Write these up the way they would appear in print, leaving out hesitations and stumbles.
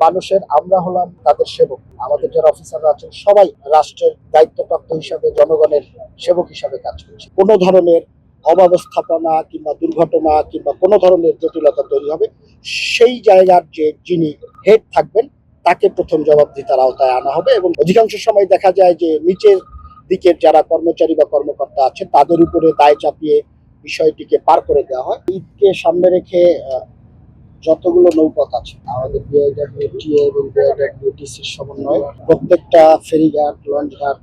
মানুষের আমরা হলাম তাদের সেবক। আমাদের যারা অফিসাররা আছেন সবাই রাষ্ট্রের দায়িত্বপ্রাপ্ত হিসাবে জনগণের সেবক হিসাবে কাজ করছে। কোনো ধরনের অব্যবস্থাপনা কিংবা দুর্ঘটনা কিংবা কোনো ধরনের জটিলতা তৈরি হবে, সেই জায়গার যে যিনি হেড থাকবেন তাকে প্রথম জবাবদিহিতার আওতায় আনা হবে। এবং অধিকাংশ সময় দেখা যায় যে নিচের দিকের যারা কর্মচারী বা কর্মকর্তা আছে তাদের উপরে দায় চাপিয়ে বিষয়টিকে পার করে দেওয়া হয়। ঈদকে সামনে রেখে যতগুলো নৌপথ আছে আমাদের বিআইডব্লিউটিএ এবং বিআইডব্লিউটিসির সমন্বয়ে প্রত্যেকটা ফেরিঘাট, লঞ্চ ঘাট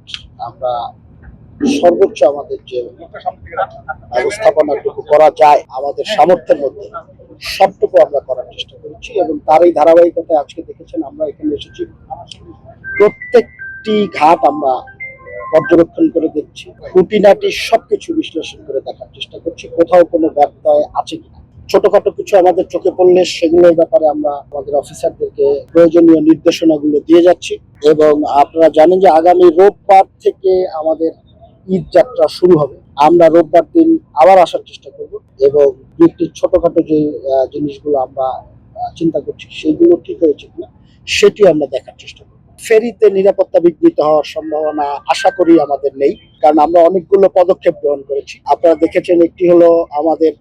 আমরা সর্বোচ্চ আমাদের যে ব্যবস্থাপনাটুকু করা যায় আমাদের সামর্থ্যের মধ্যে সবটুকু আমরা করার চেষ্টা করেছি। এবং তার এই ধারাবাহিকতায় আজকে দেখেছেন আমরা এখানে এসেছি, প্রত্যেকটি ঘাট আমরা পর্যবেক্ষণ করে দেখছি, খুঁটিনাটি সবকিছু বিশ্লেষণ করে দেখার চেষ্টা করছি কোথাও কোনো ব্যত্যয় আছে কিনা। ছোটখাটো কিছু আমাদের চোখে পড়লে সেগুলোর ব্যাপারে আমরা আমাদের অফিসারদেরকে প্রয়োজনীয় নির্দেশনাগুলো দিয়ে যাচ্ছি। এবং আপনারা জানেন যে আগামী রোববার থেকে আমাদের ঈদ যাত্রা শুরু হবে। আমরা রোববার দিন আবার আসার চেষ্টা করব এবং দুটি ছোটখাটো যে জিনিসগুলো আমরা চিন্তা করছি সেইগুলো ঠিক হয়েছে কিনা সেটি আমরা দেখার চেষ্টা করব। ফেরিতে নিরাপত্তা বিঘ্নিত হওয়ার সম্ভাবনা আশা করি আমাদের নেই, কারণ আমরা অনেকগুলো পদক্ষেপ গ্রহণ করেছি। আপনারা দেখেছেন, একটি হলো আমাদের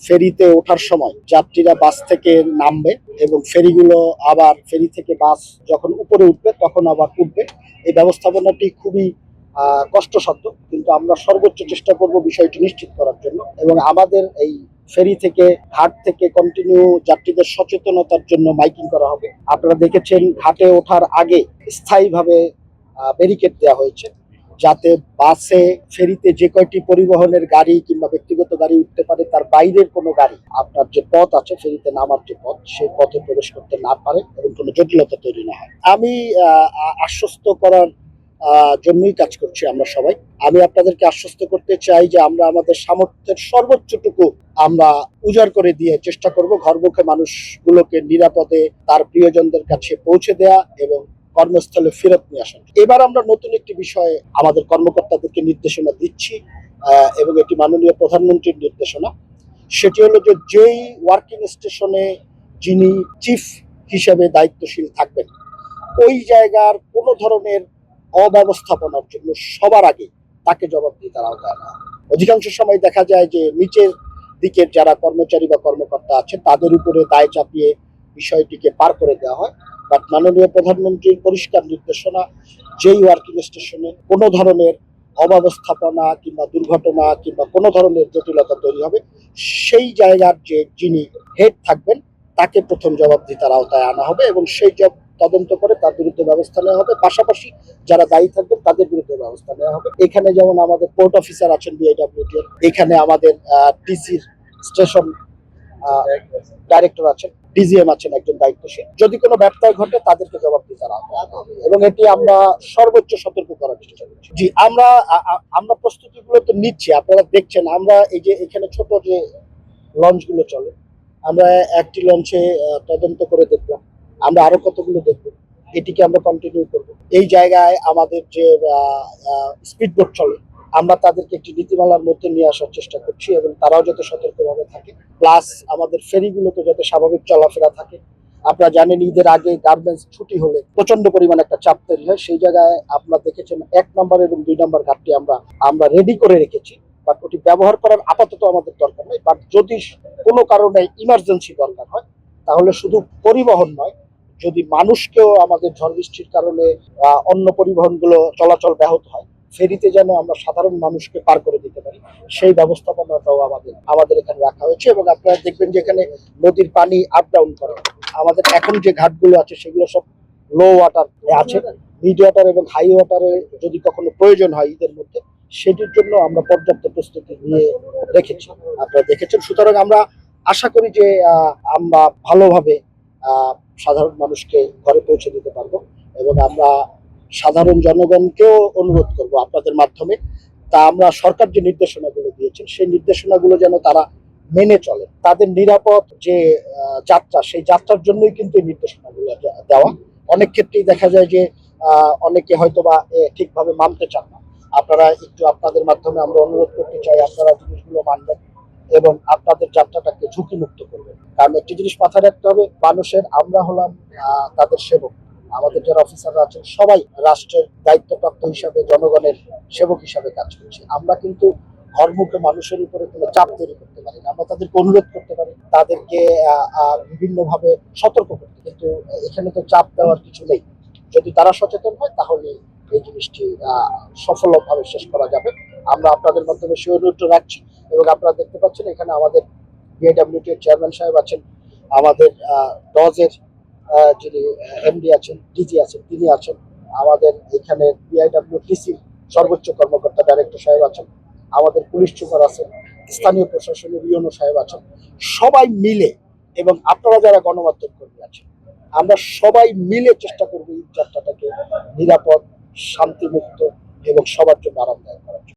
ফেরিতে ওঠার সময় যাত্রীরা বাস থেকে নামবে এবং ফেরিগুলো আবার ফেরি থেকে বাস যখন উপরে উঠবে তখন আবার উঠবে। এই ব্যবস্থাপনাটি খুবই কষ্টসাধ্য, কিন্তু আমরা সর্বোচ্চ চেষ্টা করব বিষয়টি নিশ্চিত করার জন্য। এবং আমাদের এই ফেরি থেকে ঘাট থেকে কন্টিনিউ যাত্রীদের সচেতনতার জন্য মাইকিং করা হবে। আপনারা দেখেছেন ঘাটে ওঠার আগে স্থায়ীভাবে ব্যারিকেড দেওয়া হয়েছে, যাতে বাসে ফেরিতে যে কয়টি পরিবহনের গাড়ি কিংবা ব্যক্তিগত গাড়ি উঠতে পারে তার বাইরের কোনো গাড়ি আপনার যে পথ আছে ফেরিতে নামার যে পথ সেই পথে প্রবেশ করতে না পারে এবং কোনো জটিলতা তৈরি না হয়। আমি আশ্বস্ত করার জন্যই কাজ করছি আমরা সবাই। আমি আপনাদেরকে আশ্বস্ত করতে চাই যে আমরা আমাদের সামর্থ্যের সর্বোচ্চটুকু আমরা উজাড় করে দিয়ে চেষ্টা করব ঘরমুখে মানুষগুলোকে নিরাপদে তার প্রিয়জনদের কাছে পৌঁছে দেয়া এবং কর্মস্থলে ফেরত নিয়ে আসেন। এবার আমরা নতুন একটি বিষয়ে আমাদের কর্মকর্তাদেরকে নির্দেশনা দিচ্ছি এবং এটি মাননীয় প্রধানমন্ত্রীর নির্দেশনা। সেটি হলো যে যেই ওয়ার্কিং স্টেশনে যিনি চিফ হিসেবে দায়িত্বশীল থাকবেন ওই জায়গার কোনো ধরনের অব্যবস্থাপনার জন্য সবার আগে তাকে জবাবদিহিতার আওতায় আনা হবে। অধিকাংশ সময় দেখা যায় যে নিচের দিকের যারা কর্মচারী বা কর্মকর্তা আছে তাদের উপরে দায় চাপিয়ে বিষয়টিকে পার করে দেওয়া হয়। বাট মাননীয় প্রধানমন্ত্রীর পরিষ্কার নির্দেশনা, যেই ওয়ার্কিং স্টেশনে কোনো ধরনের অব্যবস্থাপনা কিংবা দুর্ঘটনা কিংবা কোনো ধরনের জটিলতা তৈরি হবে, সেই জায়গার যে যিনি হেড থাকবেন তাকে প্রথম জবাবদিহিতার আওতায় আনা হবে এবং সেই তদন্ত করে তার বিরুদ্ধে ব্যবস্থা নেওয়া হবে। পাশাপাশি যারা দায়ী থাকবেন তাদের বিরুদ্ধে ব্যবস্থা নেওয়া হবে। এখানে যেমন আমাদের পোর্ট অফিসার আছেন বিআইডব্লিউটি, এখানে আমাদের টিসির স্টেশন ডাইরেক্টর আছেন, ডিজিএম আছেন একজন দায়িত্বশীল। যদি কোনো ব্যত্যয় ঘটে তাদেরকে জবাবদিহিতার আওতায় আনা হবে এবং এটি আমরা সর্বোচ্চ সতর্ক করার চেষ্টা করছি। জি, আমরা প্রস্তুতিগুলো তো নিচ্ছি। আপনারা দেখছেন আমরা এই যে এখানে ছোট যে লঞ্চগুলো চলে, আমরা একটি লঞ্চে তদন্ত করে দেখলাম, আমরা আরো কতগুলো দেখবো, এটিকে আমরা কন্টিনিউ করব। এই জায়গায় আমাদের যে স্পিড বোট চলে আমরা তাদেরকে একটি নীতিমালার মধ্যে নিয়ে আসার চেষ্টা করছি এবং তারাও যাতে সতর্কভাবে থাকে, প্লাস আমাদের ফেরিগুলোতে যাতে স্বাভাবিক চলাফেরা থাকে। আপনারা জানেন ঈদের আগে গার্মেন্টস ছুটি হলে প্রচন্ড পরিমাণ একটা চাপ তৈরি হয়। সেই জায়গায় আপনারা দেখেছেন 1 নম্বর এবং 2 নম্বর ঘাটটি আমরা রেডি করে রেখেছি, বাট ওটি ব্যবহার করার আপাতত আমাদের দরকার নেই। বাট যদি কোনো কারণে ইমার্জেন্সি দরকার হয় তাহলে শুধু পরিবহন নয়, যদি মানুষকেও আমাদের ঝড় বৃষ্টির কারণে অন্য পরিবহনগুলো চলাচল ব্যাহত হয়, ফেরিতে যেন আমরা সাধারণ মানুষকে পার করে দিতে পারি সেই ব্যবস্থাপনাটাও আমাদের এখানে রাখা হয়েছে। এবং আপনারা দেখবেন যে এখানে নদীর পানি আপ ডাউন করে। আমাদের এখন যে ঘাটগুলো আছে সেগুলো সব লো ওয়াটার আছে, মিড ওয়াটার এবং হাই ওয়াটারে যদি কখনো প্রয়োজন হয় ঈদের মধ্যে সেটির জন্য আমরা পর্যাপ্ত প্রস্তুতি নিয়ে রেখেছি, আপনারা দেখেছেন। সুতরাং আমরা আশা করি যে আমরা ভালোভাবে সাধারণ মানুষকে ঘরে পৌঁছে দিতে পারবো এবং আমরা সাধারণ জনগণকেও অনুরোধ করব আপনাদের মাধ্যমে, তা আমরা সরকার যে নির্দেশনাগুলো দিয়েছেন সেই নির্দেশনাগুলো যেন তারা মেনে চলে। তাদের নিরাপদ যে যাত্রা সেই যাত্রার জন্যই কিন্তু এই নির্দেশনাগুলো দেওয়া। অনেক ক্ষেত্রেই দেখা যায় যে অনেকে হয়তো বা ঠিকভাবে মানতে চান না। আপনারা একটু আপনাদের মাধ্যমে আমরা অনুরোধ করতে চাই আপনারা জিনিসগুলো মানবেন এবং আপনাদের যাত্রাটাকে ঝুঁকিমুক্ত করবেন। কারণ একটি জিনিস মাথায় রাখতে হবে, মানুষের আমরা হলাম তাদের সেবক। আমাদের যারা অফিসাররা আছেন সবাই রাষ্ট্রের দায়িত্বপ্রাপ্ত হিসাবে জনগণের সেবক হিসাবে কাজ করছি। আমরা কিন্তু ঘরমুখে মানুষের উপরে কোনো চাপ তৈরি করতে পারি না। আমরা তাদেরকে অনুরোধ করতে পারি, তাদেরকে বিভিন্নভাবে সতর্ক করতে, কিন্তু এখানে তো চাপ দেওয়ার কিছু নেই। যদি তারা সচেতন হয় তাহলে এই জিনিসটি সফলভাবে শেষ করা যাবে। আমরা আপনাদের মাধ্যমে সেই অনুরোধ রাখছি। এবং আপনারা দেখতে পাচ্ছেন এখানে আমাদের বিআইডব্লিউটি এর চেয়ারম্যান সাহেব আছেন, আমাদের ডজের যিনি এমডি আছেন, ডিজি আছেন, তিনি আছেন, আমাদের এখানে বিআইডব্লিউটিসির সর্বোচ্চ কর্মকর্তা ডাইরেক্টর সাহেব আছেন, আমাদের পুলিশ সুপার আছেন, স্থানীয় প্রশাসনের ইউনো সাহেব আছেন। সবাই মিলে এবং আপনারা যারা গণমাধ্যম কর্মী আছেন, আমরা সবাই মিলে চেষ্টা করবো এই যাত্রাটাকে নিরাপদ, শান্তিমুক্ত এবং সবার জন্য আরামদায়ক করার জন্য।